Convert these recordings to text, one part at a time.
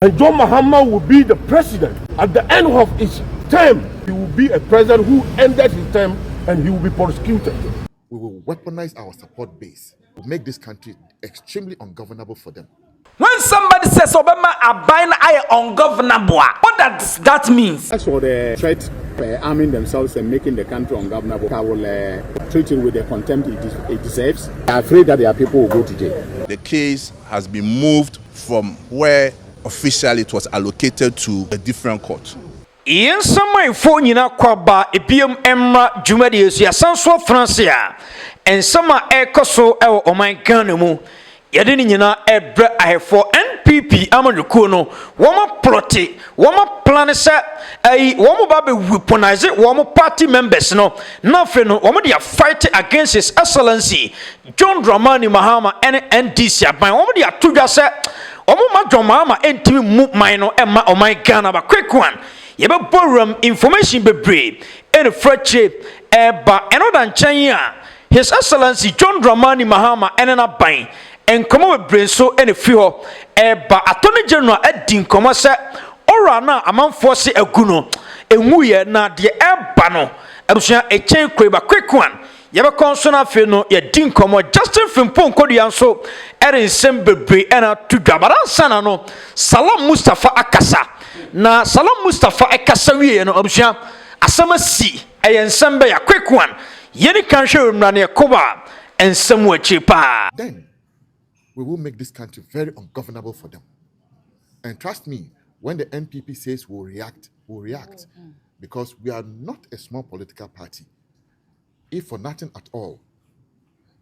And John Mahama will be the president. At the end of his term, he will be a president who ended his term and he will be prosecuted. We will weaponize our support base. We'll make this country extremely ungovernable for them. When somebody says Obama abine I ungovernable, what does that mean? As for the threat arming themselves and making the country ungovernable, I will treat it with the contempt it deserves. I'm afraid that their people will go to jail. The case has been moved from where officially it was allocated to a different court. In some way, for Nina Kwaba, Epium Emra, Jumadius, Yasanso Francia, and some are Ecoso or my Ganumu. Yadinina Ebra I have for NPP Amadukuno, Woma Plotty, Woma Planesa, a Woma Baby weaponize it, Woma party members, no, nothing, Woma they are fighting against His Excellency John Mahama NDC. By Woma they are two just said, Woma John Mahama NTV move mine Emma or my Ghana, but quick one. Yeba borrow information be brave, and a friendship, but another China. His Excellency John Mahama NDC. And come with brain so any fear but Attorney General Eddin Koma said ora na among force eguno enwuye na de ebano abusua a chain creba quick one yeba consona fe no ye din komo Justin Fimpon Kodua so erin sembebre ena tudwabara sana no Salam Mustafa akasa na Salam Mustafa akasa wie no abusua asama si eyensembe ya quick one yeni kan hwe mra na yakoba ensemu achipa. Then we will make this country very ungovernable for them. And trust me, when the NPP says we'll react, because we are not a small political party. If for nothing at all,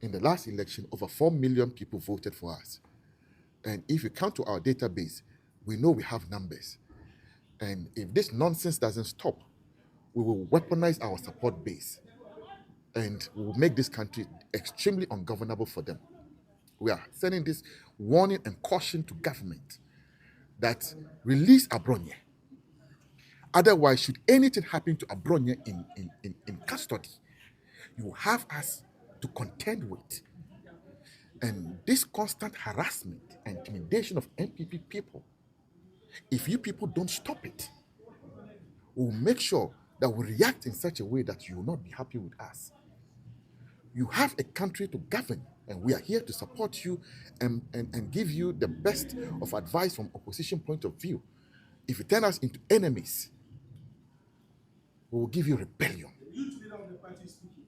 in the last election, over 4 million people voted for us. And if you count to our database, we know we have numbers. And if this nonsense doesn't stop, we will weaponize our support base. And we will make this country extremely ungovernable for them. We are sending this warning and caution to government that release Abronye. Otherwise, should anything happen to Abronye in custody, you have us to contend with. And this constant harassment and intimidation of NPP people, if you people don't stop it, we'll make sure that we react in such a way that you will not be happy with us. You have a country to govern. And we are here to support you and give you the best of advice from opposition point of view. If you turn us into enemies, we will give you rebellion.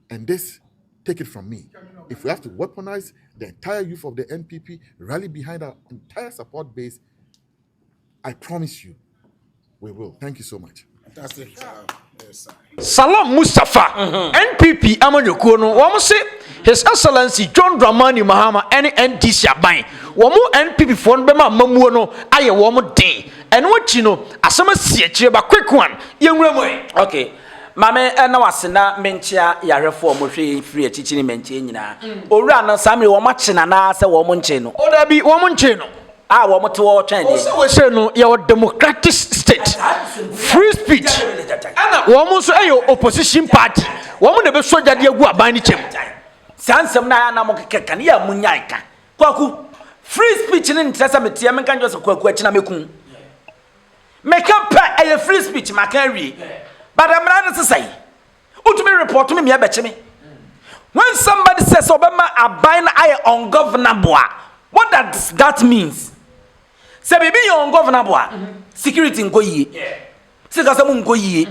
And this, take it from me. If we have to weaponize the entire youth of the NPP, rally behind our entire support base, I promise you, we will. Thank you so much. Fantastic. Salam Mustafa, NPP Amadukuno, Wama say His Excellency John Mahama NDC aban. Wamo NPP phone bema mamuono aye wamo den. And what you know, asama siye ba quick one. Okay. Mame na wasena mentia ya reform hwe free chichini mentie nyina. Owura na samre wo machina na se wo monche no. Oda bi wo monche no. Ah wo mote wo twen dey. We say no your democratic state. Free speech. Ana wo mo so ayo opposition party. Wo mo na be soja de agu aban ni chem. Sansem na na mo keka ne ya munyai ka. Kwaku free speech ni ntesa metie menka njo so kwaku achi na mekun. Meka pa ayo free speech maka wi. But I'm not say. Ultimate report to me abeche me. When somebody says Obama abine I ungovernable, what does that means? Say baby you ungovernable. Security ngo yi. Sikasam ngo yi.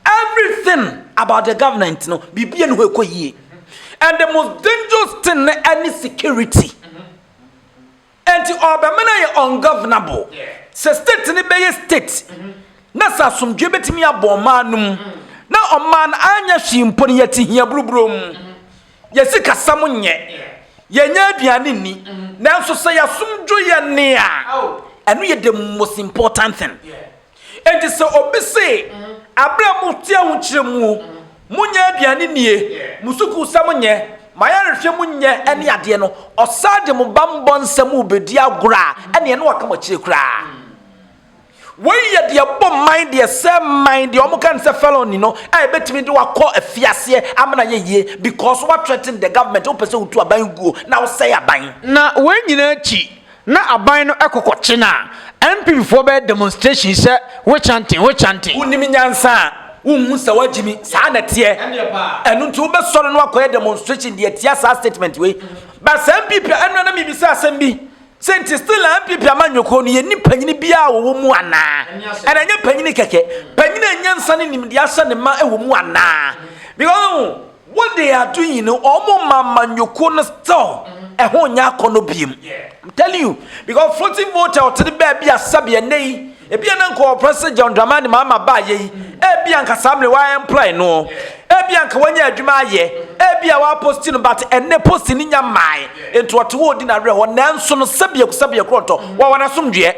Everything about the government no bibi en ko yi. And the most dangerous thing any security. And the Obama ungovernable. Say state ni be state. Na sasumdwe betimi abomanum na oman anya hwimpo ne yati hia brubrom yesika samunye yenya aduane ni na nso say asumdwo ye ne a enu ye the most important thing and so obese abramu tia hu kiremu munya aduane nie musuku samunye mayarehwe munye ene ade no osade mu bambon nsam ubedi agora ene ene wakama kire kura. When you are bomb mind, the same mind, the Omukan say fellow, you know, I bet me do a call a fiasie, amana ye, because what threatened the government, open to a buying go, now say a buying. Now, when you know, na aban no ekokɔkye na NPP for be demonstration say we chanting unimi nyansa unhu sa wagimi sa na tie enu ntu be soro no akoye demonstration de tie sa statement we but sa NPP enu na mi bi sa asem bi senti still NPP amanyoko no ye ni panyini bia wo mu ana ena nya panyini keke panyini nyansa ne nim de asa ne ma wo mu ana because what they are doing, you know, omo mamanyoko no still ho nya kono biem. I'm telling you, because floating voter to the baby asabia nei ebi na nko President John Mahama ba ye ebi anka samle wa employ no ebi anka wanya adwuma ye ebi a wa post no but enne post ni nya mai ento oto odi na re ho nanso no sabia kroto wa wana somdwe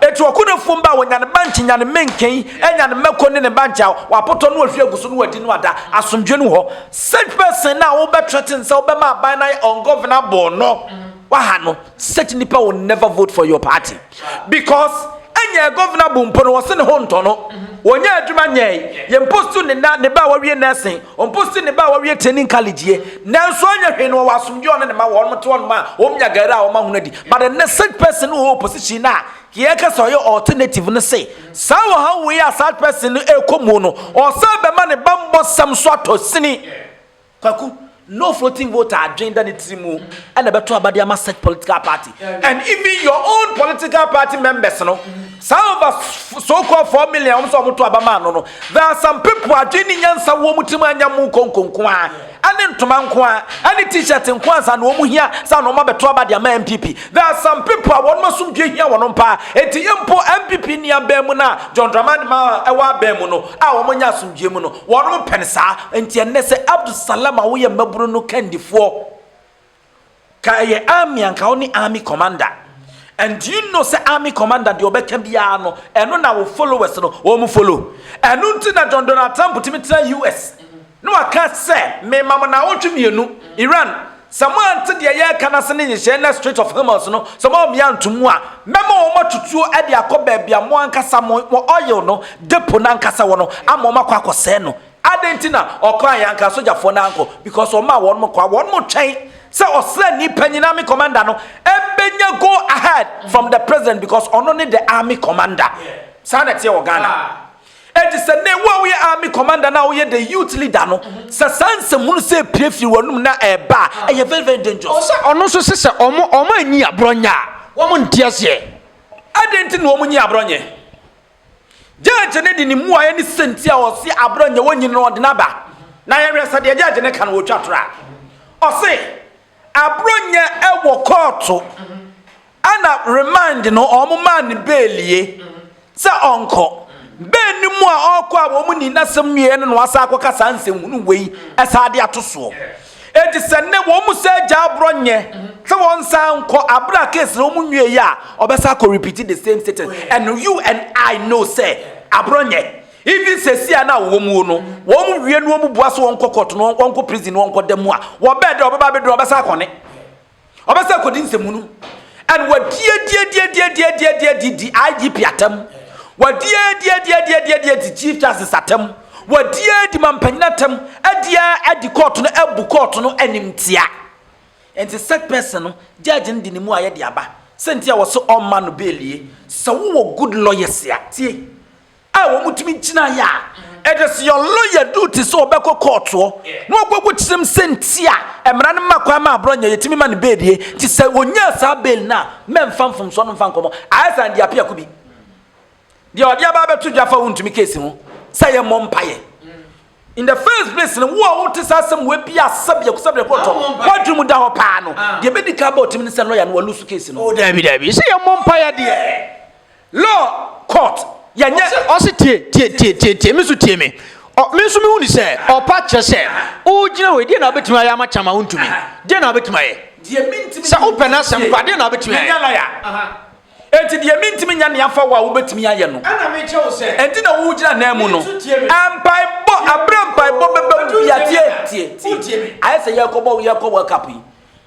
eto okunafo mba wonya ne bank nya ne menken enya ne mako ne bank wa poto no afia guso no wadi no ada asomdwe no ho such person na wo be threaten say wo be ma ban na ungovernable no wa ha no such nipa will never vote for your party because anya governor bumpo no wose ne ho ntono wonya adwuma nyai ye postu ne na ne ba wawie nursing on postu ne ba wawie training college ye nanso anya hwe no wasomdwe on ne ma won mto on ma omnya gara a oma hunadi but the next person who opposition na kiye ka so your alternative no say sawo how we are that person e komu no o sa be ma ne bambo sam so atosini kwaku no floating voter agenda ni trimu and beto abade ama set political party and even your own political party members no some of us so called 4 million so moto abama no there are some people agenda nyansa wo mutim anyamu konkonko a ane ntoma nko a ane t-shirt nko ansa no mu hia sa no ma beto abade ama MPP there are some people a won masumdwe hia wono mpa eti yempo MPP ni abemu na John Mahama ewa abemu no a wo nya asumdwe mu no wono pensa enti enne se Abdul Salam a wo ye no kendifo kaye army anka oni army commander and you know say army commander de obeka bia no eno na wo followers no wo mu follow eno nti na John Donald Trump timitra US no aka say me mama na wotwemienu Iran someone to the year kana se ne ye na Strait of Hormuz no someone me antumu a memo wo matutuo e de akoba bia mo ankasa mo oil no depo na ankasa wo no ama mo akose no adentina okwan yanka sojafo na anko because o ma won mo kwa won mo twen say osra ni panyina army commander no ebenya go ahead from the president because ono ne the army commander sana tie wo Ghana e say ne wo we army commander na wo ye the youth leader no say sanse mu say prefi wonum na eba e very very dangerous o say ono so se omo anyi abronya wo mo ntiase adentina wo mo nyi abronye judge ne di ni mu aye ni senti a o si Abronye wonyi no de naba na ye resa de judge ne kan wo twatora o si Abronye e wo court ana remind no o mo man belie se onko be ni mu a okọ a wo mu ni nasem wie no asa akoka sansem nu wei esa de atoso eti se ne wo mu se ja Abronye se won san ko abra case no mu nwie ya obesa ko repeat the same sentence and you and I know say Abronye even se sia na wo mu no wo mu wie no mu boaso won kokot no won ko prison won ko demu a wo be de obeba be de obesa ko ne obesa ko din semu no and what die IGP atam what die chief justice atam what die mampanyina atam adia adi court no ebu court no animtia and the set person no judge ndi ni mu aye de aba sentia wo so on man belie so wo good lawyers ya tie a wo mutumi gina ya it is your lawyer duty so obeko court wo no ogbogo tisem sentia emra ne makwa ma Abronye yetimi ma ne belie ti se wonya sa bail na memfamfom so no mfankomo asan dia pia kubi dia odia ba betu dwafa wontumi case ho say ye mompaye in the first place no wo wote sasem we bia sabia koto wadwum da ho pa no de medical about me say lawyer no walusu case no o dabi say ye mompaye de law court yenye o se tie me so tie me o me so me hu ni say o pa che say o gina we de na betumi aye ama chama wontumi de na betumi aye de mintimi say o pena sem kwa de na betumi aye lawyer enti de mintimi nya ne afa wa wo betumi aye no ana me che o say enti na wo gina na mu no ampai bo abrampai bo bebe ya tie aye say yakobo cup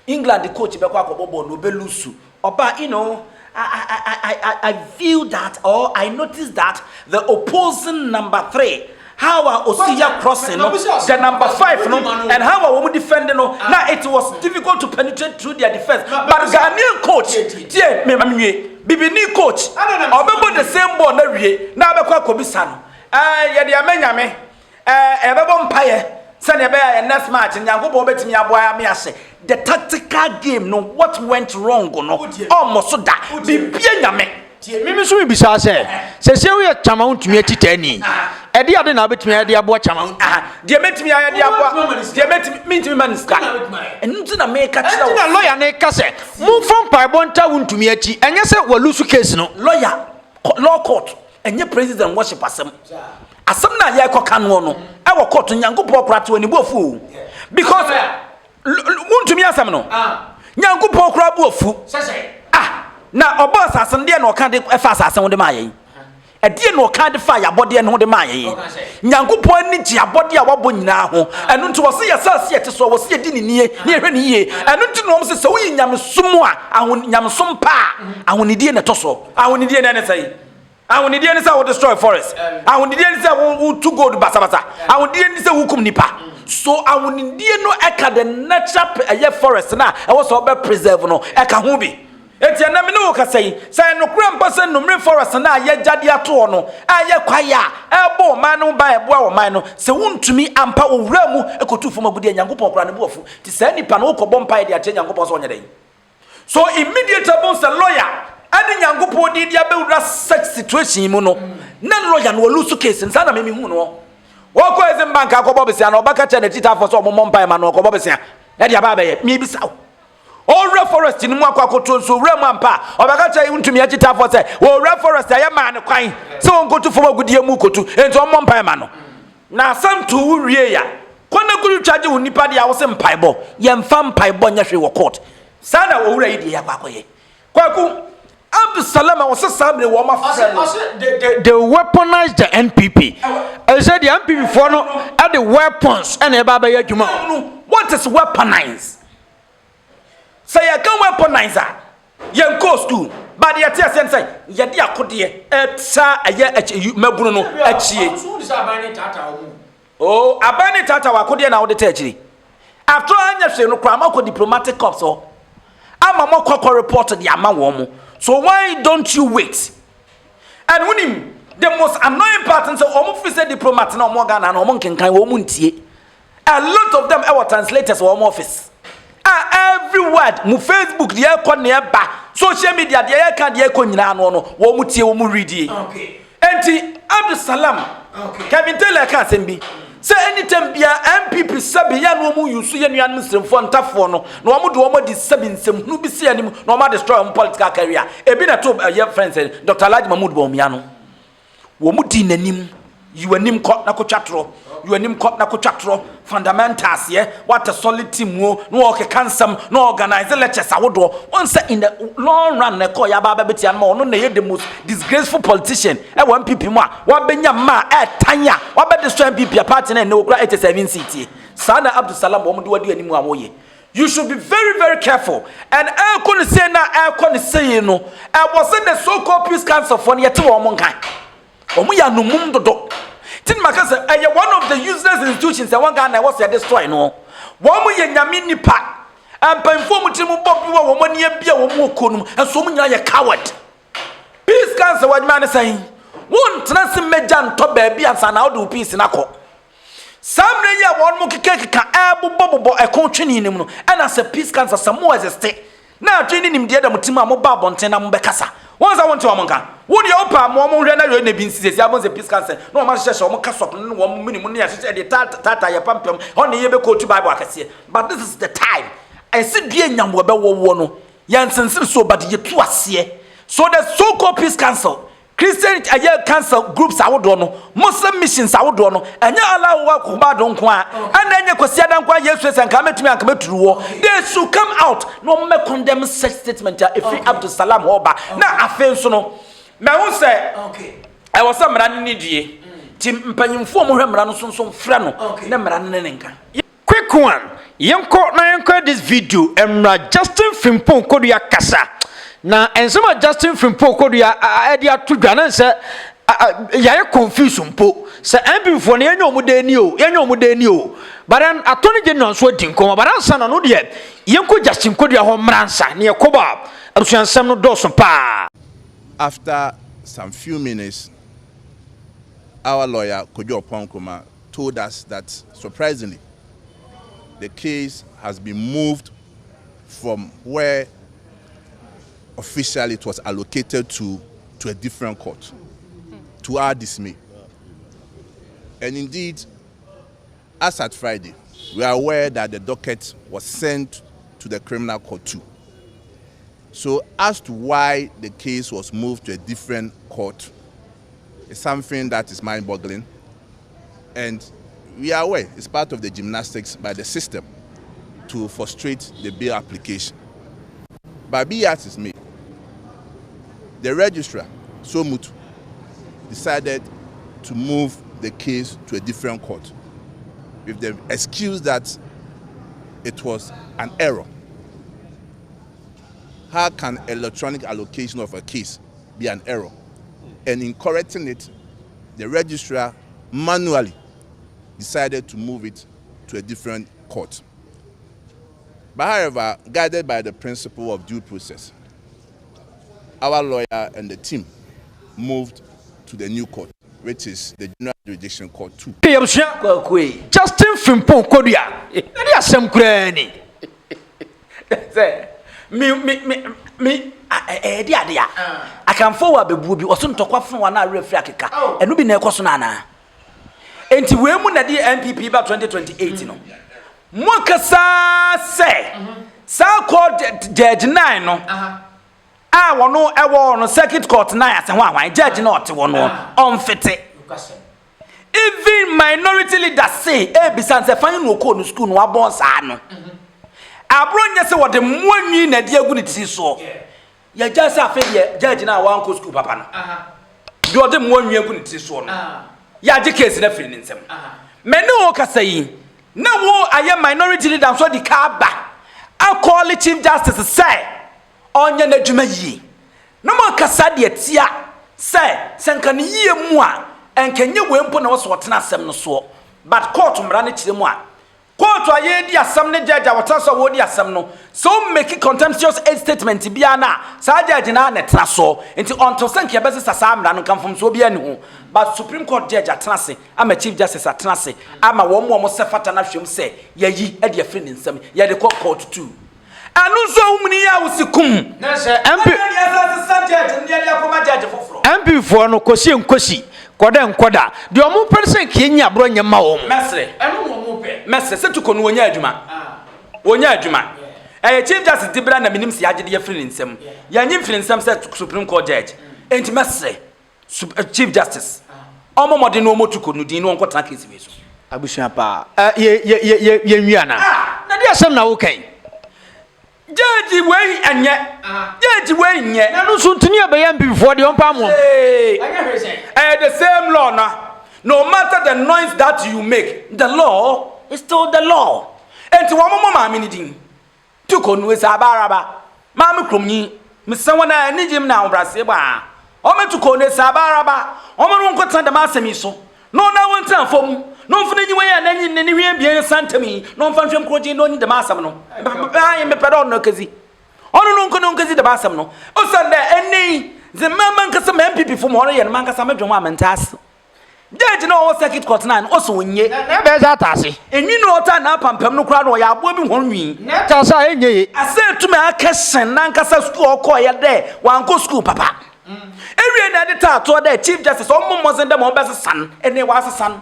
England coach be kwa akobo no be lusu oba you know I feel that or I noticed that the opposing number 3 how are Osia crossing no, the number 5 no, and how are we defending no? Now it was difficult to penetrate through their defense. But Ghanaian coach, dear me, Bibini coach, remember the same ball na wie. Now be kwa kobisano. Ya dia menyame. Ebebo mpaye. Send a next match and Yango betimi aboa me ase. The tactical game no, what went wrong no? Almost so that. Bibia nyame. Mimi so bi sa se we chama untumi atitani e de ade na betumi ade abo chama de metumi ade abo de metumi maniska enu na make ka kira na lawyer na ka se mu from paibo nta untumi achi enye se walusu case no lawyer law court enye president worship asem na ye koka no no e wo court nyankopɔ kora to ani bofu because untumi asem no nyankopɔ kora bofu na obo asasen de na o kan de fa asasen de maye e de na o kan de fa yabode no de maye nyankopon ni ji abode a wabo nyina ho eno nti wo se yasase ete so wo se di ni nie ne hwe ni ye eno nti no se wo yi nyamsom a ahon nyamsom pa ahonidie na to so ahonidie na ne sai ahonidie ne say wo destroy forest ahonidie ne say wo to gold basabasa ahonidie ne say wo kum nipa so ahonidie no eka the natural forest na e wo so be preserve no eka ho bi eti na me no ka say no kura mpa numre forest na ye jade ato no aye kwaya ebo man no ba ebo a man no se wuntumi ampa owura mu ekotu fom agudi nyankopon kura ne bofu ti say nipa no ko bompa ye de ache nyankopon so nyede so immediately say lawyer ani nyankopon di dia bewura such situation mu no na lawyer no lose case nsa na me hu no wo ko ezin bank akobo besia na obaka che na tita for so mompa ma no akobo besia e dia ba be ye mi bisa all forest ni mu akwakoto so wura mu ampa obaka cha untumi agita for say wo wura forest ya man kwan se won kotu fo agudie mu kotu enti o mompa ma no na sam to wie ya kwana guru charge wo nipa dia wo se mpaibo ye mfa mpaibo nya hwe wo court sana wo wura yi ya kwakoye kwaku Abdul Salam was sabre wo ma friend they weaponize the NPP I said the NPP for no at the weapons and e baba ya djuma what is weaponize say you can weaponize you go school but you tell say you dey akode etsa aye mabunu no achie oh abani tata wa akode na wo de tachiri after anya hwe no kwa mako diplomatic corps so ama mako report the ama wo mo so why don't you wait and when him the most annoying part say omo fi say diplomat na omo Ghana na omo nkenkan wo mu ntie a lot of them our translators wo omo office every word mu Facebook de ekọ na eba social media de ye kan de ekọ nyina no no wo mu tie wo mu read okay enti Abdul Salam okay Kevin Taylor ka sembi say anytime bia NPP sabi ya no mu yusu ye nuan musremfo ntafo no na wo mu de wo mu di sabi nsem nu bi se anim na wo ma destroy wo political career e bi na to your friends Dr. Alhaji Mahmoud Bawumia no wo mu di nanim yiwanim kọ na kotwatro yiwanim kọ na kotwatro fundamentals ye what a solid team wo no okay cansam no organize lectures awodo one say in the long run na call ya baba betia ma ono na ye the most disgraceful politician e wan NPP mu a wa benya ma e tanya wa be destroy NPP party na no kura 87 seat sana Abdul Salam wo mu de wadi animu a wo ye you should be very very careful and kon say na kon say no was the so called peace council for yet wo mo nkan omu ya no mum dodo tin makase one of the useless institutions that one Ghana was destroy no wo mu ye nyame nipa ampanfo mu timu bobi wo mo ne bia wo mu okonum enso mu nyina ye coward peace council wadma ne say won tena se meja nto ba bia ansa na wo peace na ko samre ya won mu kekeka bobo ekontwini nim no ana se peace council samo existe na atwini nim de da mutim a mo ba bonten na mo bekasa won sa won te wo monka won ye opa mo hwe na we na bi nsisi abon se peace council no ma hye mo kasop no wo minimu ne ya hye de tata ya pampam on ye be ko to bible akase but this is the time I see die nyamwo be wo no yansensin so but ye tu ase so the so called peace council Christian council groups awodo no Muslim missions awodo no enya Allah wa ko ba don ko a ana enya kwasia dan kwa Yesu senka metumi anka meturu wo they should come out no me condemn such statement if Abdul Salam oba na afen so no me hu say okay I was some ran ni die tim mpanyimfo mo hwe mra no sonso fra no na mra no ne nka quick one yenko this video emra Justin Frimpong Kodua kasa na ensema Justin Frimpong Kodua ade atudwa na se yare confusion po se MPP for na yenyo mu de ni o but then attorney general so din ko but ansa na no de yenko Justin Kodua ho mransa ne yakoba abusuansam no do so pa. After some few minutes, our lawyer Kodua told us that surprisingly the case has been moved from where officially it was allocated to a different court, to our dismay. And indeed, as at Friday, we are aware that the docket was sent to the criminal court too. So as to why the case was moved to a different court is something that is mind-boggling. And we are aware it's part of the gymnastics by the system to frustrate the bail application. But be as is made, the registrar, Somutu, decided to move the case to a different court with the excuse that it was an error. How can electronic allocation of a case be an error? And in correcting it, the registrar manually decided to move it to a different court. But however, guided by the principle of due process, our lawyer and the team moved to the new court, which is the General Judicial Court 2. Justin Frimpong Kodua. Edi asem kura ni. Me edi adia. Akamfo wa bebu bi oso ntokwa fun wa na refri akeka. Enu bi na ekoso na na. Enti we mu na di NPP ba 2028 no. Mo kasa se. Sa court judge 9 no. Wono ewo no circuit court 9 ase ho awan judge na ote wono onfete. Even minority leaders say bisan se fan no ko no school no abon sa no. Abronye se wode monwi na de agu ne ti so. Ya just afa de judge na wan ko school papa no. De wode monwi agu ne ti so no. Ya je case na firi nsem. Mene wo kasa yi na wo aye minority leader so di ka ba. I call the chief justice say onye na dwuma yi. No mo kasa de tia say senka ne yie mu a enkenye wempo na wo so tena asem no so. But court mra ne kire mu a court aye di asem ne judge a wota so wo di asem no so make contemptuous statement bia na sa judge na ne tena so enti until senka be sesa sa mra no kamfom so bia ne ho but Supreme Court judge atena se ama chief justice atena se ama wo mo sefata na hwem se yayi e de afri ne nsem ye de court too anu so umni ya usikum na se MP for no kosi nkosi koda nkoda de omo person kienya Abronye ma wo mesre enu wo mo pe mesre se tuko no wonya adwuma wonya adwuma chief justice dibra na minim se agede afri nsem ya nyim fri nsem se Supreme Court judge enti mesre chief justice omo mode no mo tuko no din no nkota case we so abushia pa ye nwiana na de asem na wo kan Judge way anye. Judge way nye. Na no so ntuni abeya mbifo de ompa mo. The same law na. No matter the noise that you make, the law is still the law. Enti wo mo ma me din. Tuko no esa baraba. Ma me kromni. Me san wana ani jim na obrase ba. O me tuko no esa baraba. O mo no nkota da ma asemi so. No na won tan fom. No mfune nyi waya na nyi ne hwie bia santami no mfa hwem kroje no nyi de masam no ayi me pedo no kazi ono no nkono kazi de masam no o sande eni ze mama nkasa ma MPP fo mo no ye man nkasa medwon amantas judge no o circuit court na o so onye na be za atase enwi no ota na pampam no kra no ya abo bi honwi na ta sa enye ase tumi akesen na nkasa school okọ ye de wan ko school papa ewie na de ta to de chief justice o mo mo zende mo be sesan ene wa sesan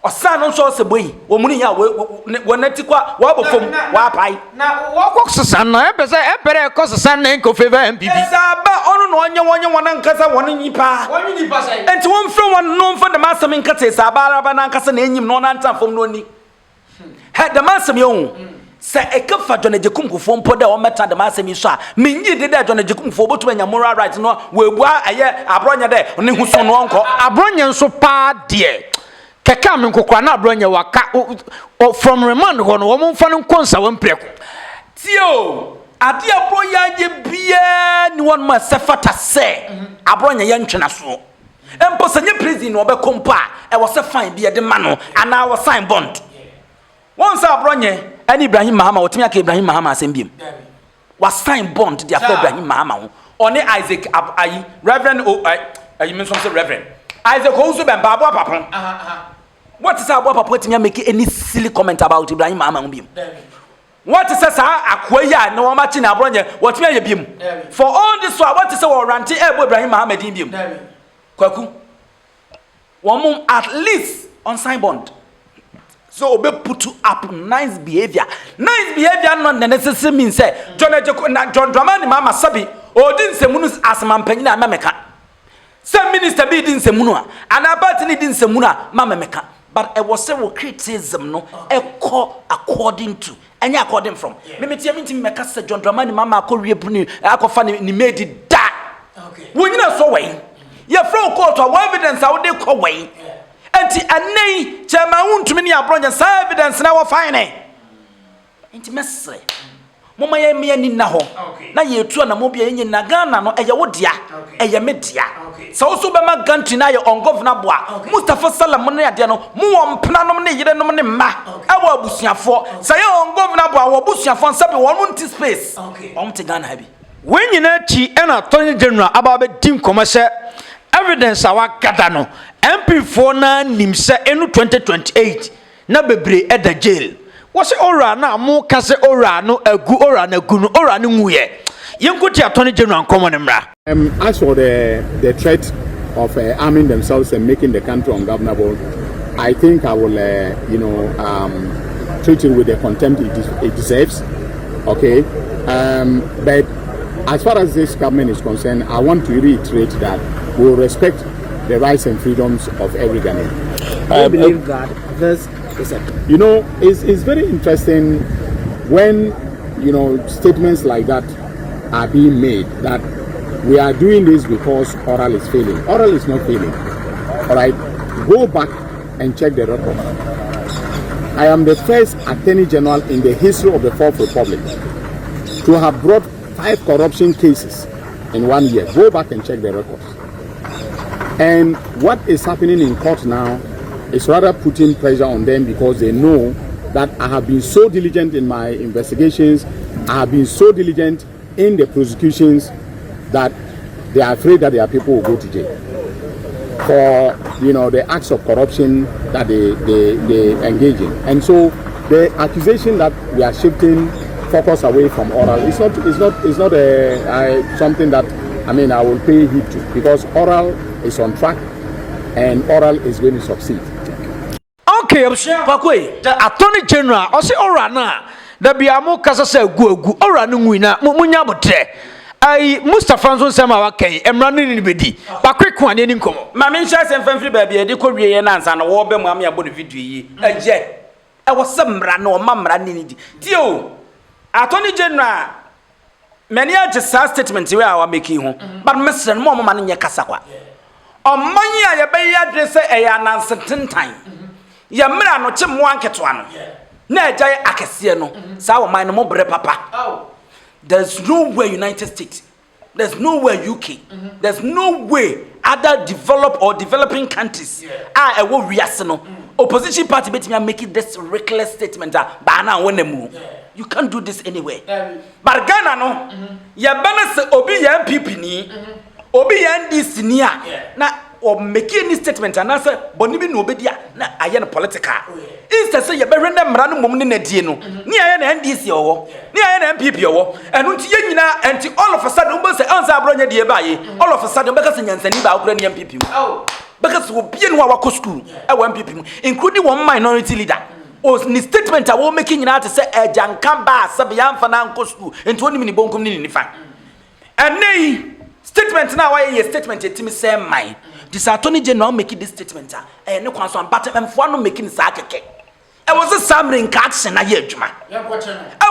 osan no so se boyi wo muni ya wo natikwa wo bofom wa pai na wo koksesan na ebe se ebere koksesan na nko favor MPP esa ba onu no onye wona nkasa wona nyipa sai enti won frɛ won no mfa de masam nkata esa ba araba na nkasa na enyim no na ntamfom no ni he de masam yo se ekafa John Jekum kufo mpo de o meta de masam so a menyi de John Jekum fo botu anya moral right no we bua aye Abronye de ne huso no onko Abronye nso pa de keka me nkokwa na Abronye waka from remand ho no wo mfa no konsa wo mpreko tio ade Abronye ye bia ni won ma sefata se Abronye ye ntwena so empo senye prison no be kompa e was a fine be de ma no ana was sign bond once Abronye and Ibrahim Mahama otimi aka Ibrahim Mahama asembiem was sign bond dia for Ibrahim Mahama ho one Isaac ayi Reverend ayi me say Reverend Isaac Ousu be babo papon what is about papa otimi make any silly comment about Ibrahim Mahama ho biem what is sa akoya na won ma chi na Abronye otimi aye biem for all this what is say warranty Ibrahim Mahama din biem kwaku one at least on sign bond. So obe put up nice behavior. Nice behavior not necessarily means say John Dramani Mama Sabi or din semunus as mampanyina mameka. Some minister be din semunu and about ni din semuna mameka. But it was several criticism no according to any according from. Me tie me meka say John Dramani Mama akoriepuni akofa ni made it da. Okay. When you so way. Your flow court or evidence I would they call way. Enti anei chama untumi ni Abronye sa evidence na wo fine enti mesre moma ye me ani na ho na ye tu na mo bia yenye na Ghana no eye wo dia eye me dia sa wo so be ma country na ye ungovernable Mustafa Salam no ya dia no mo wo mpna no ne yire no ne mma awo abusuafo sa ye ungovernable awo abusuafo nsabe won nti space won te Ghana habi when nyina chi and Attorney General ababe dim commercial evidence awa gada no MP4 na nimse enu 2028 na bebre e da jail wose ora na mo kase ora no agu ora na gu no ora no nguye yenkuti Attorney General common mra. As for the threat of arming themselves and making the country ungovernable, I think I will treat it with the contempt it deserves. Okay, but as far as this government is concerned, I want to reiterate that we will respect the rights and freedoms of every Ghanaian. I believe God. This is it. It's very interesting when statements like that are being made that we are doing this because oral is failing. Oral is not failing. All right, go back and check the record. I am the first Attorney General in the history of the Fourth Republic to have brought 5 corruption cases in 1 year. Go back and check the records. And what is happening in court now is rather putting pressure on them because they know that I have been so diligent in my investigations, I have been so diligent in the prosecutions that they are afraid that their people will go to jail for the acts of corruption that they engage in. And so the accusation that we are shifting focus away from oral is not something that I will pay heed to, because oral is on track and oral is going to succeed. Okay, the Attorney General o se ora na da bia mo kasa se gu ora no ngui mo nya botre ai Mustafa nso sema wa kai emra ni bedi ba kwekwa ne ni nkomo ma me nhyɛ sɛ mfamfiri baabi ade kɔ wie na ansa na wo be mu am ya bɔ no video yi agye e wo se mra na o ma mra ni di tio Attorney General many are just statement we are making ho but Mr. mo ma no nye kasa kwa omanyi a ye be ya address e ya nansentan ya mra no che mo anketo ano na agya akese no sa wo man no mo bre papa. There's no way United States, there's no way UK, there's no way other developed or developing countries are a reason. Opposition party bet me making this reckless statement that bana wonemu. You can't do this anyway. But Ghana no, ya bana se obi ya NPP ni, obi ya NDC ni na or making any statement and answer bonibi no obedia na aye na political. Instead say ya be renda mra no mom ne na die no. Ni aye na NDC owo, ni aye na NPP owo. Enu nti ye nyina enti all of a sudden umbe say answer Abronye die ba ye. All of a sudden be ka say nyansani ba akura ni NPP. Because we be no wa school e wa NPP including one minority leader. O ni statement a wo making nyina to say ejankan ba sabe ya mfa na nko school enti oni mi ni bonkum ni ni fa. Ene statement na wa ye statement etimi say mine. This Attorney General making this statement ne kwan so but emfo no making sa keke. I was a summary action na ye adwuma. I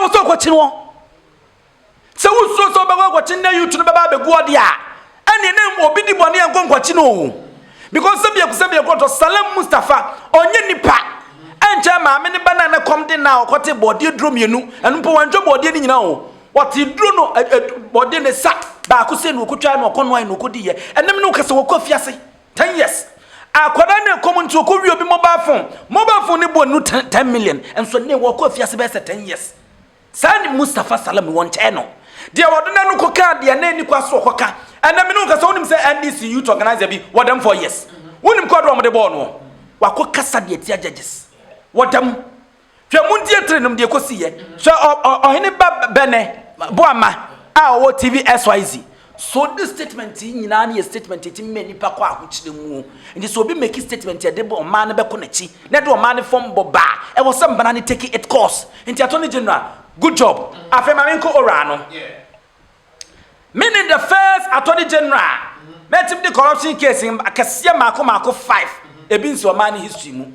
was so kwachine wo. Se wo so be kwachine na you to baba be go dia. Ene na obi di bone en kwachine o. Because sabia to Salam Mustafa onye nipa. Enche ma me ne bana na kom de na okote body drum yenu. Enu po wanjo body ni nyina o. What he drew no body ne sa ba ko se no kotwa no kono ai no kodi ye. Enem no kase wo kofiase. 10 years. Akwada ne come to ko wi obi mobile phone ne bo no 10 million and so ne wo ko afiase be 10 years. Sani Mustafa Salam won cheno dia wodona no koka dia na ni kwaso koka ana me no kasa wonim say NDC youth organizer bi wodam for years wonim ko do mo de bo no wako kasa dia tia judges wodam hwe muntie trenum dia kosi ye so ohene ba bene boama a wo TV SYZ. So this statement nyina na statement eti me nipa kwa ahokyere mu ndi so obi make statement e de bo man be ko nachi na de o man form boba e wo some banana take it course nti attorney general good job afema menko orano meaning the first attorney general metim the corruption case in akasia mako 5 ebi nso man history mu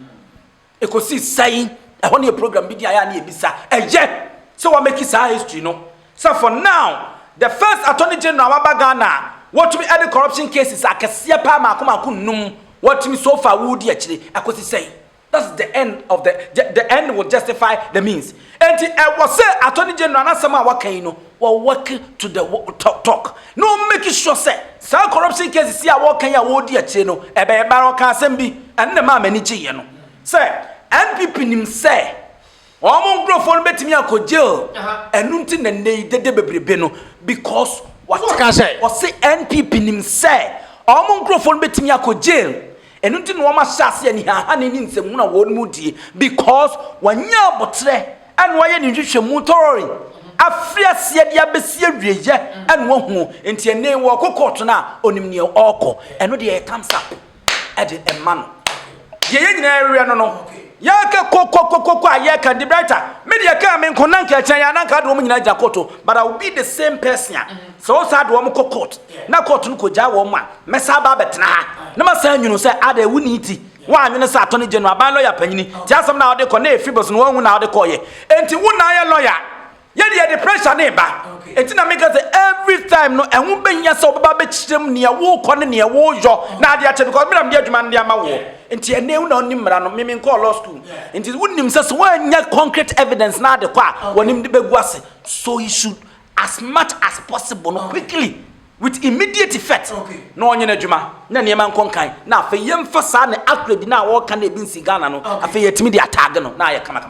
ekosi sai e ho ne program bi dia ya na ebisa eye so we make sa history no. So for now the first attorney general wa Ghana what to be any corruption cases akasia pa mako num what me so far would ye akire akosi say that's the end of the end will justify the means. And it was say attorney general na sama wakan no will work to the talk no make sure say some corruption cases here wakan ya wodi akire no e be baro kan asem bi and na ma mani gye no say NPP nim say omo microphone betimi akogel enu nti na nei dede bebrebe no because what can say NPP nim say omo microphone betimi akogel enu nti no ma hyase ani ha ne ni nsem na won mu die because wanya botre an waye ni hwehwemu tori afiase dia besie wieye an wo hu enti ene wo kokot na onim ne oko enu de comes up at the man ye nyina area no yaka koko ayeka the brighter media ka me nkonanka chan ya nanka do mo nyina ja koto but I will be the same person so sad wo mo court na court no ko ja wo ma mesa ba betena ha na masa nwunu say ada wuniti wa nwunu say attorney general ban lawyer panyini ti asem na ode ko na efibos no hu na ode ko ye enti wu na ye lawyer ye the pressure na ba enti na make say every time no ehun benya say obaba be chirem ne wo ko ne wo yo na ade ache because me na me adwuma ndi ama wo enti ene wu na onim mra no me call law school enti wunim say so wanya concrete evidence na ade kwa wonim de begu ase so you should as much as possible no quickly with immediate effect no onye na adwuma na ne man konkan na afa yemfa sa na accredi na wo kan e bi nsi Ghana no afa yetimi de atag no na aye kama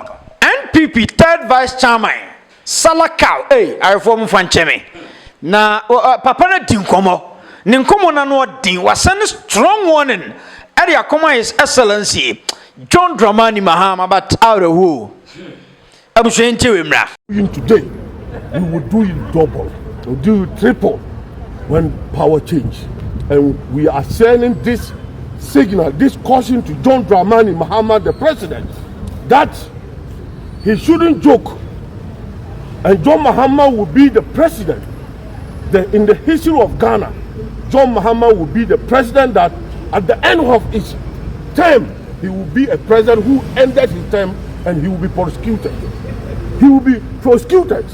NPP third vice chairman Salakau I reform fancheme na papa na dinkomo ne nkomo na no din wasane strong warning area come His Excellency John Mahama but out of who today we will do it double, we'll do it triple when power change, and we are sending this signal, this caution to John Mahama the president, that he shouldn't joke, and John Mahama will be the president. In the history of Ghana, John Mahama will be the president that at the end of his term, he will be a president who ended his term and he will be prosecuted. He will be prosecuted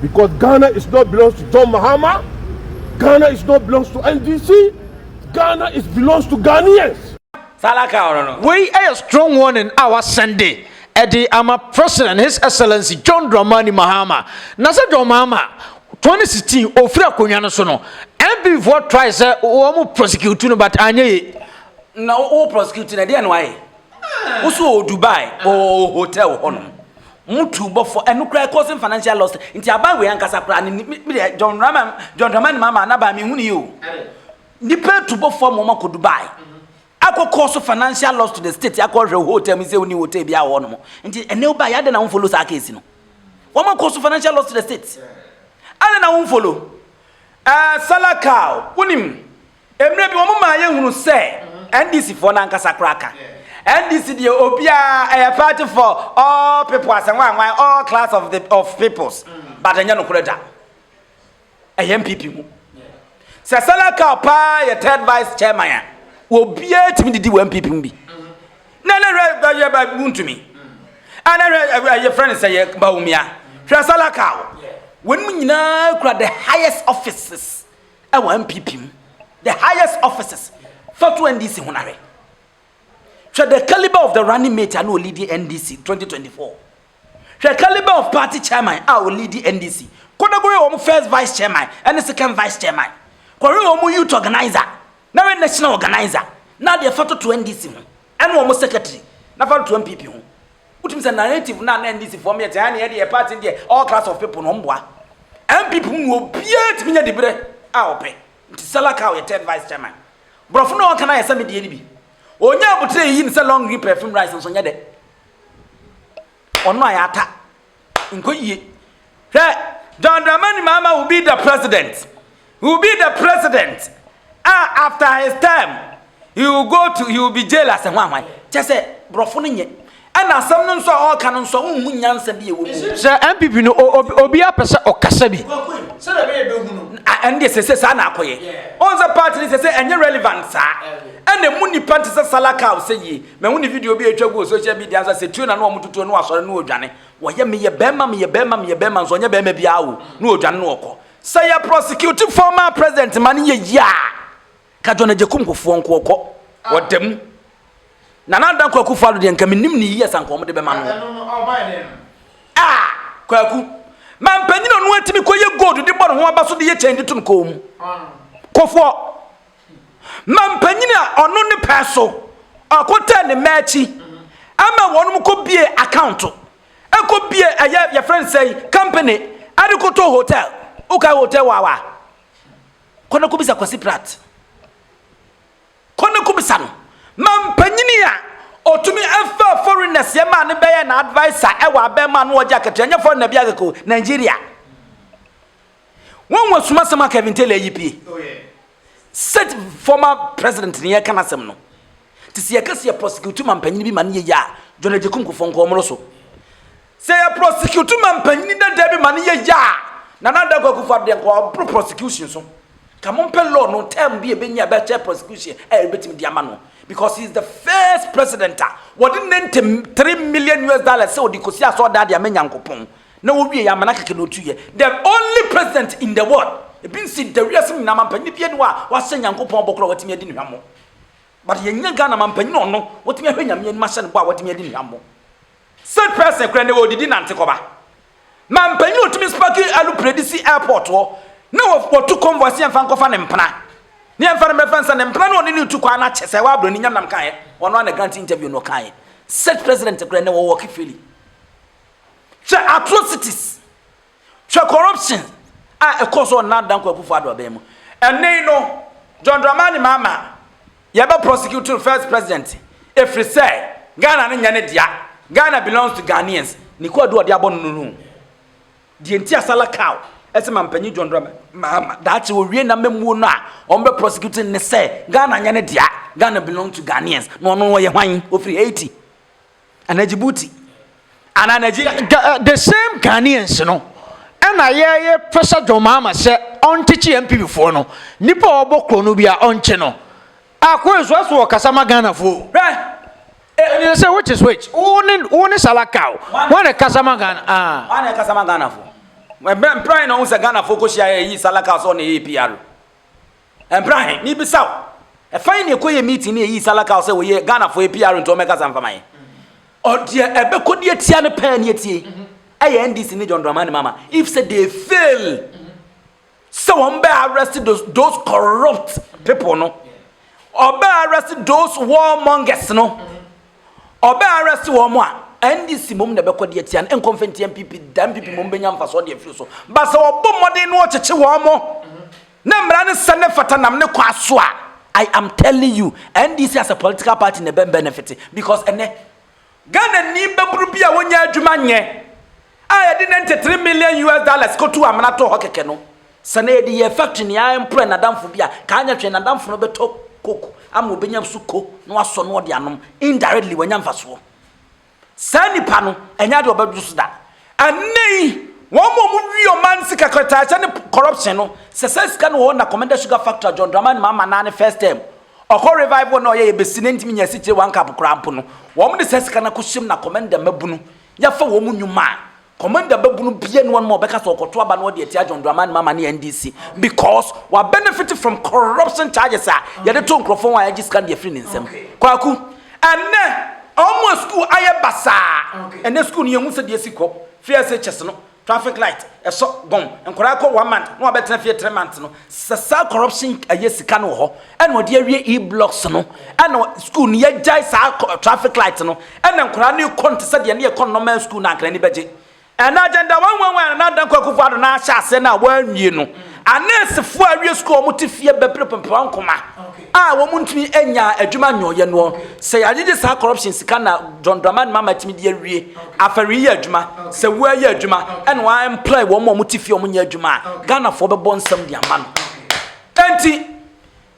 because Ghana is not belongs to John Mahama. Ghana is not belongs to NDC. Ghana is belongs to Ghanaians. We are a strong warning our Sunday. Eddie, I'm a president, His Excellency John Mahama. Nasa John Mahama 2016 ofra konyano so no. NPP for try say o prosecute no but anye na o prosecute na dey why uso Dubai o hotel hono mutu bofo enukra causing financial loss nti aban we ankasa kra ni John Mahama na ba me hunu yi o nipa tu bofo mo mako Dubai cause financial loss to the state akọ hotel mi say oni hotel bia wo no nti ene o ba ya de na won follow sa case no wo cause financial loss to the state ale na won follow Salakau unim emre bi wo ma ye hunu say NDC for na ankasa kraka NDC the obia a party for all people as all class of peoples but enya no kura da NPP mu se Salakau pa ye third vice chairman obia timi didi wo NPP mu bi na re ya ba buntumi ana your friend say ye ba umia hwe Salakau when we kura the highest offices NPP the highest offices for NDC hunare the caliber of the running mate and will lead the NDC 2024 the caliber of party chairman I will lead the NDC Kodua first vice chairman and the second vice chairman Kodua youth organizer now national organizer na de fato to NDC ho ene wo mo secretary na fato to MPP ho utim say narrative na NDC for me te ha na ye party de all class of people no mboa MPP mu obia timi nya dibre a ope nti Salaka we third vice chairman brofo no kan ayesa me de ni bi onya abutre yi ni say long green perfume rice so nya de ono ayata nko yie John Mahama will be the president. He will be the president. After his term, he will be jailed as a one. Just say, brofoninye. And as some so all canon so munyansa be a woman. Sir, MPP no obia pesa okasabi. And this is Sana Koye. All the parties say, and you're relevant, sir. And the money panties of Salaka say ye. My only video be a joke social media as I say, tune and one to no so no Johnny. Why me a bema, so your bema be out. No Jan Noko. Say a prosecuted former president, money ya. Kajona Jakumko phone koko. What them? Nana dan kwaku falu de nkam nim ni yes ankom de be ma no kwaku man panyin no atimi koye gold de bor ho abaso de ye change tum ko mu kofo man panyin a ono ne peso akota ne machi ama wonu ko bie account e bie ya friend say company adekoto hotel uka hotel wawa kono ko bisa kwasi prat kono ko bisa no man panyinia otumi afa foreigners ye man be ye na advisor e wa be man wo jacket anya for na bia ko Nigeria won wasuma sama Kevin Taylor yipi set former president ni ye kana sem no tisi ye kase prosecute man panyini bi man ye ya John Ejekum ko fonko omro so say ye prosecute man panyini da bi man ye ya na da ko fa de ko prosecution so come on law no term bi e be nya be che prosecution e betim dia ma no because he's the first president what didn't $3 million so the kosia so that dia menyankopon na wo wie ya manaka ke no tuye the only president in the world e bin see the reason na mampani bia no a wa senyankopon bokro watimi adi nhwamo but ye nya Ghana mampani no no watimi ahwanyam ye ma hye no bo a watimi adi nhwamo said person kra ne wo didi nante koba mampani otimi spaki alu predisi airport wo na wo to convoy en fan kofa ne mpana ni enfare me fansa ne mpana no ni tu kwa na chese wa Abronye nyam nam kan ono na grant interview no kan set president kra ne wo work feel che atrocities che corruption e cause on na dan ko apufu ado ba mu ene no John Mahama ye be prosecute first president if he say Ghana ne nya ne dia Ghana belongs to Ghanaians ni ko ado dia bono no die ntia sala cow ese mampanyi John Mahama that we wie na memu no a on be prosecuting ne say Ghana nya ne dia Ghana belong to Ghanaians no no ye hwan ofri 80 and Djibouti and Nigeria the same Ghanaians no and ye pressure John Mahama say on teach MPP for no nipa obokro no bia onche no akwa so kasama Ghana fo and you say which is which one salakao one kasama Ghana one kasama Ghana fo when Brian on Ghana focus here yi Salaka so na APR and Brian ni bisaw e fine ko ye meeting ni yi Salaka so we Ghana for APR nto meka samfamai o de e be ko de tia ne pan ye tie e NDC ni John Mahama if say they fail so on be arrested those corrupt people no or be arrested those warmongers no or be arrested one more NDC mom na be ko de tia en confront MPP dan MPP mom benya mfa so de afi so ba se obo modern no cheche wo mo na mra ne sene fata nam ne kwa so a I am telling you NDC as a political party ne benefit because ene Ghana ni bebru bia wonya adwuma nye a ye de $93 million ko tu amana to hokeke no sene de ye factory ni I employ na damfo bia ka anya twe na damfo no beto coke am obenya suko no aso no de anom indirectly wonya mfa so sani pano enya de obedu so da anei won mo wi man sika kwata ne corruption no sika no na commander sugar factory John Mahama na ne first time oko revival no ye besine ntimi nya siche one cup krampo no won de sika na koshim na commander mabunu ya fa won nyuma commander babunu bie no mo beka so okoto aba no de tia John Mahama ne NDC because we benefit from corruption charges ye de to nkrofo wa ya scan de free nsem kwaku ane almost school aye basa and the school you must de siko fear say chess no traffic light so gone nkora ko 1 month no abetena fie 3 months no sa corruption aye sika no ho and wo de awie e-blocks no and school ni yagai sa traffic light no and nkora ne konte se de ne normal school na nkra ni beje and agenda 111 na dan kwakufu ado na ahya ase na wanwie no anesefo awie school mo tifie bebre pempa nkoma wo muntumi enya adwuma nyoye no se yagye sa corruption sika na John Mahama timi de awie afari ye adwuma se wo aye adwuma and wa employ wo mo tifie o nya adwuma Ghana fo bebo nsam de ama no enti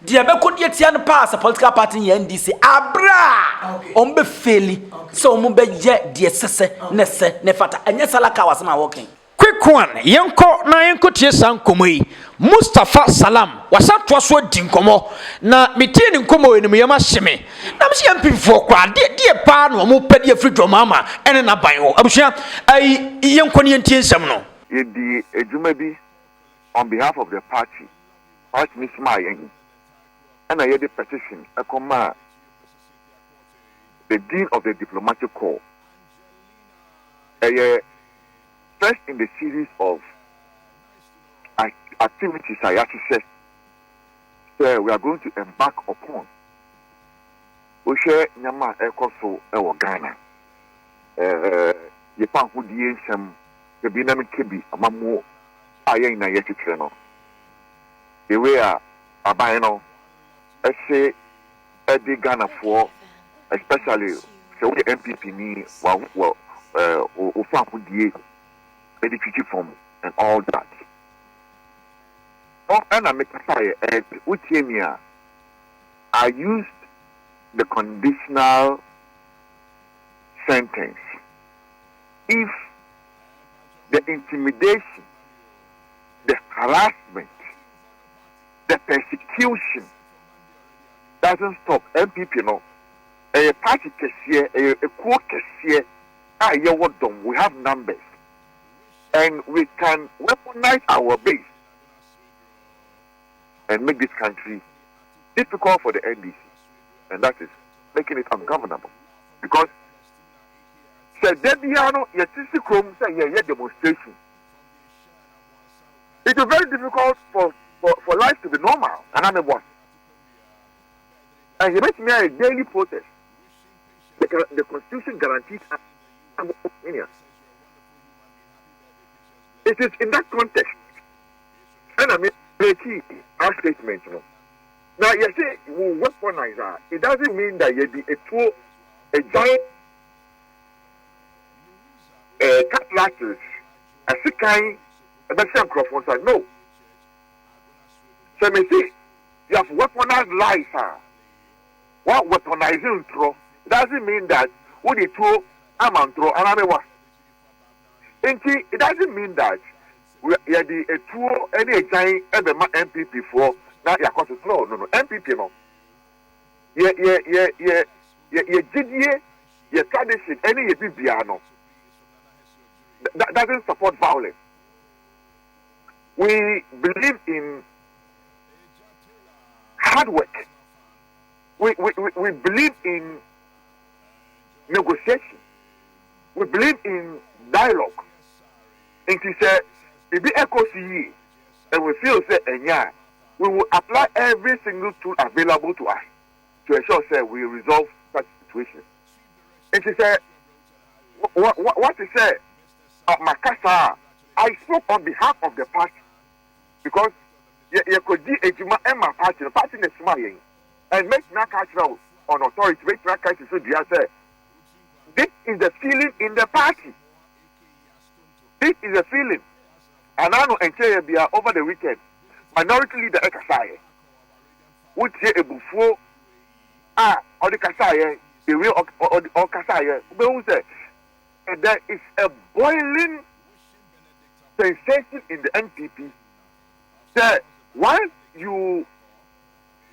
de be ko de tia no pass political party NDC abra be faili so mo be ye de sese ne se ne fata enya salaka wasema working. Quick one, yanko na yanko tie sankomoi Mustafa Salam wasatwa so dinkomo na metie ni nkomo enum yama hyeme na me se MPP for kwa de pa no mo pede afri Mahama ene na ban ho abusua ai yanko ne yantie nsam no ye di ejuma bi on behalf of the party Misma yen and I the petition akoma the dean of the diplomatic corps first in the series of activities I have to say we are going to embark upon. We share Nyama Ekoso Ewo Ghana. Yepan Hudie Shem, the Binam Kebi, Amamu, Ayen na Yetitreno. The way Abayano, I say, Eddie Ghana for, especially, so the NPP ni, Ufan Hudie, educated from, and all that. And I make a fire at Uchemia. I used the conditional sentence. If the intimidation, the harassment, the persecution doesn't stop, MPP, no, a party cashier, a quote cashier, we have numbers, and we can weaponize our base and make this country difficult for the NDC, and that is making it ungovernable. Because Debiano, demonstration. It is very difficult for life to be normal, and I'm a boss. And he makes me a daily protest. The Constitution guarantees an opinion. It is in that context, and I mean, our statement, you know. Now, you say we weaponize that. It doesn't mean that you be a giant cutlasses, a sick kind, a better microphone. No. So, me say, you have weaponized life, sir. What weaponizing throw? It doesn't mean that what they throw, I'm on throw, and I'm a what. It doesn't mean that we are the tool any time ever MPP for now you are going to throw. No, MPP no. Ye tradition any ye bibiano. That doesn't support violence. We believe in hard work. We believe in negotiation. We believe in dialogue. And he said, if we echo see and we feel say we will apply every single tool available to us to ensure say we resolve such situations. And she said, what he said, Makasa, I spoke on behalf of the party because you could do a juma and my party, the party is smiling and make na cultural on authority, make na cultural so say this is the feeling in the party. This is a feeling. And I know over the weekend, minority leader Ekasaye, would say a buffo, or the Kasaye, the real or Kasaye, but say, and there is a boiling sensation in the NPP that once you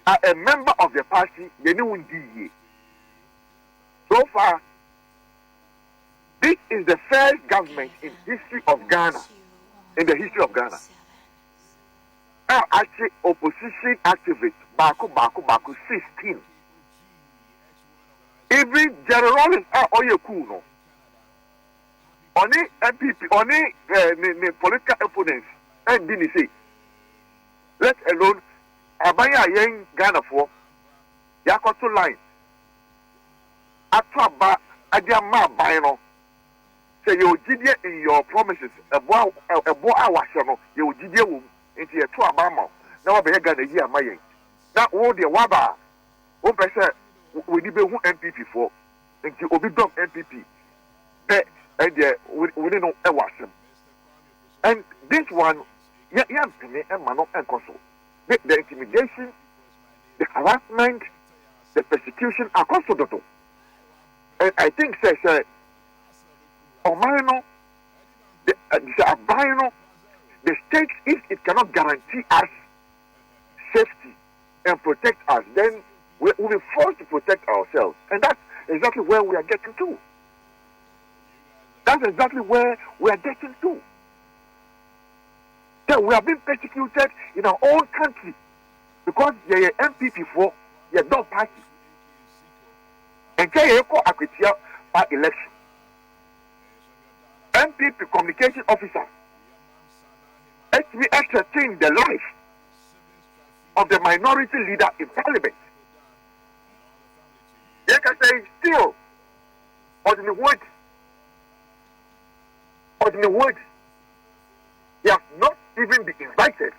are a member of the party, they don't do. So far, this is the first government in history of Ghana, in the history of Ghana. Actually, opposition activists, Baku, 16. Every generalist are all your cool, no. Only NPP, only the political opponents, and didn't say, let alone Abaya Yang Ghana for Yakoto line. Ataba Adiama Bino. Say you did in your promises, a boy hour, you did into a 2 Abama. Now I be Ghana year, my young. Now, all the Waba, 1% we need NPP for, into Obidom NPP. And we didn't know a washem. And this one, and Mano and Koso. The intimidation, the harassment, the persecution are Koso. And I think, says, Omano, the Abino, the state, if it cannot guarantee us safety and protect us, then we'll be forced to protect ourselves. And that's exactly where we are getting to. That's exactly where we are getting to. So we are being persecuted in our own country because they are NPP for your dog party. And they are Akwitia by election. NPP communication officer actually entertained the life of the minority leader in parliament. They can say still on the word. In the word, he has not even been invited.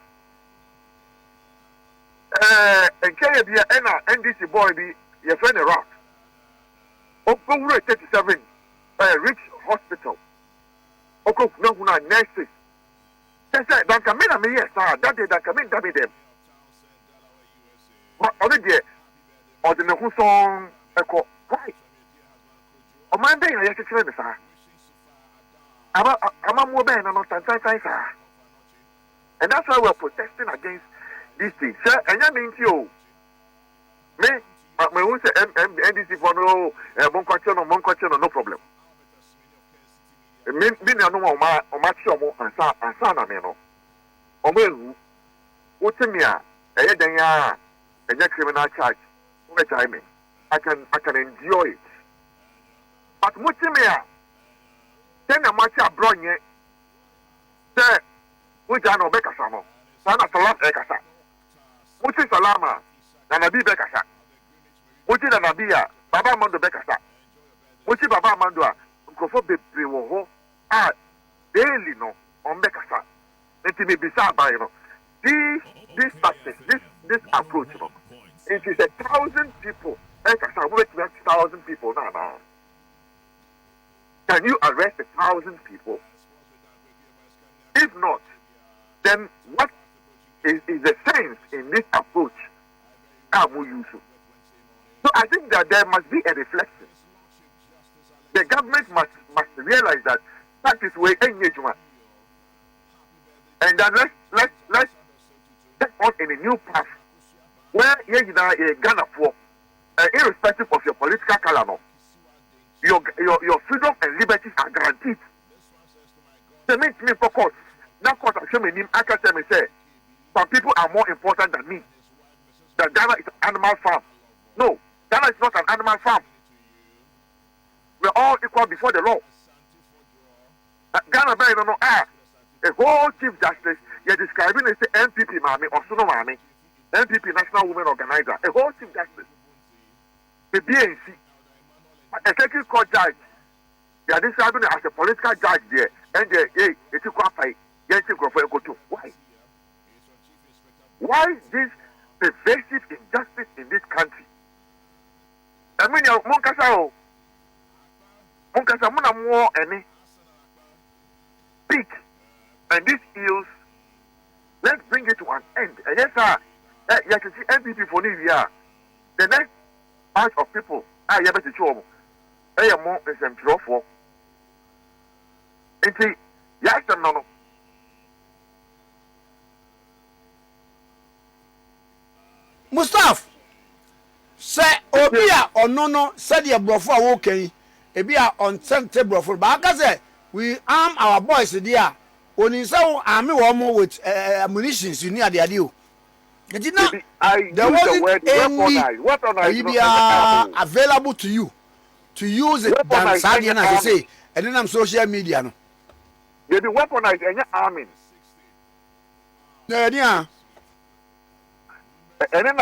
And Kenya NDC boy be your friend Iraq. Okowure 37, Rich Hospital. Okowure nurses. They said, "Don't come in, me yes, sir. That day, don't come in, that be them." But already, or the Nehusong Echo, why? O man, they are yes, sir. I'm a mobile and not a. And that's why we're protesting against these things. Sir, and I mean, you, me, my own say NDC for no, Monquachon, no problem. Me, no more, my show, and son, I mean, or me, what's in here, and your criminal charge, which I mean, I can enjoy it. But what's in here? Then a match Abronye, sir, which I know Becasamo, Sana Salam Ekasa, which is Salama, Nanabi Becasa, which is Anabia, Baba Mando Becasa, which is Baba Mandua, Unkofo Bewo, daily no, on Becasa, it may be sad by this tactic, this approach, it is 1,000 people, Ekasa, which 1,000 people now. Can you arrest 1,000 people? If not, then what is the sense in this approach? So I think that there must be a reflection. The government must realize that that is where engagement. And then let's step on in a new path where you're Ghana for, irrespective of your political color. Your freedom and liberties are guaranteed. They make me focus. Now, court I can tell me say some people are more important than me. That Ghana is an animal farm. No, Ghana is not an animal farm. We're all equal before the law. Ghana, a whole chief justice, you're describing as the NPP, Mami, or Suno Mami, NPP National Women Organizer, a whole chief justice, the BNC. A second court judge, they are describing as a political judge there, and it's a qualified, why? Why this pervasive injustice in this country? I mean, Monkasa, Muna more any peak, and this ills, let's bring it to an end. And yes, sir, you can see NPP for New Year. The next batch of people, you have to show them. I am more than some for. And see, yes, no. Mustafa, say, Obia or no, said your brother, okay, a beer on Santa Brother. But I say, we arm our boys there. When you say, I'm more with munitions, you near the ideal. There wasn't any weapon available to you to use it than Sadian, as you say. and then I'm social media no. They be weaponized any army. Yeah. And then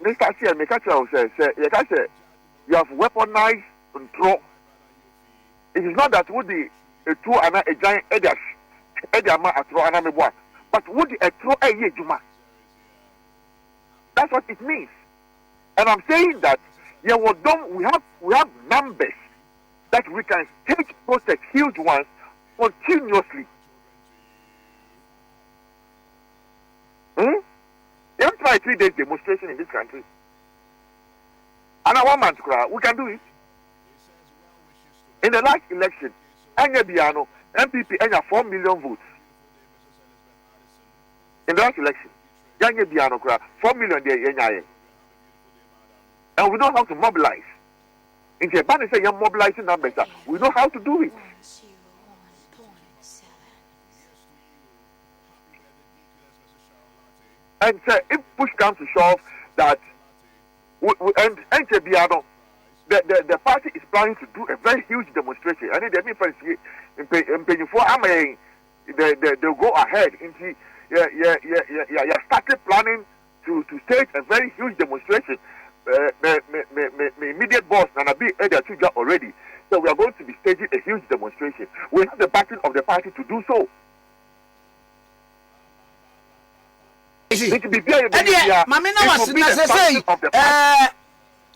Mr. Sia make say you have weaponized control. It is not that would be a two and a giant Ediama a throw and a boy, but would a throw a yejuma. That's what it means. And I'm saying that we have numbers that we can stage protests, huge ones, continuously. Let's try 3 days demonstration in this country. And I 1 month crowd, we can do it. In the last election, Biano, NPP, 4 million votes. In the last election, Biano crowd, 4 million there, and we know how to mobilize. In Japan, they say you're mobilizing numbers. We know how to do it. And if push comes to shove, that the party is planning to do a very huge demonstration. I need the difference in paying for they'll go ahead into started planning to stage a very huge demonstration. My immediate boss Nanabi Ediatuja already. So we are going to be staging a huge demonstration. We have the backing of the party to do so.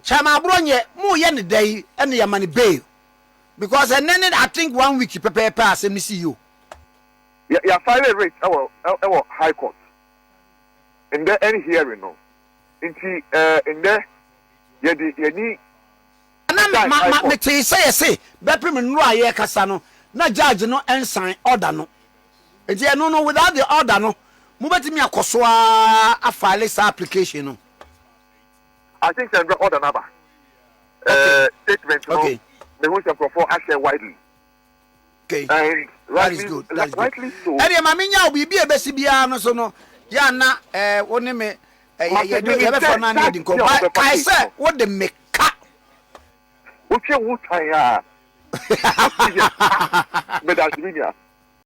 Chama Abronye, more yen day, and your money bail. Because and then I think 1 week you prepare pass and see you. Yeah, filing rate our high court. In there any hearing no. In there you need me say Beprim no aye kasa no na judge no ensign order no. Enti no without the order no mubetimi akoso a file sa application no. I think they order number. Statement okay. The ones that perform actually widely. Okay. And that is good. Rightly so. Eri maminya obi bi ebesi bia no so no ya na woni me ye do ye be for na need nko. I say what the make Uche wutan ya.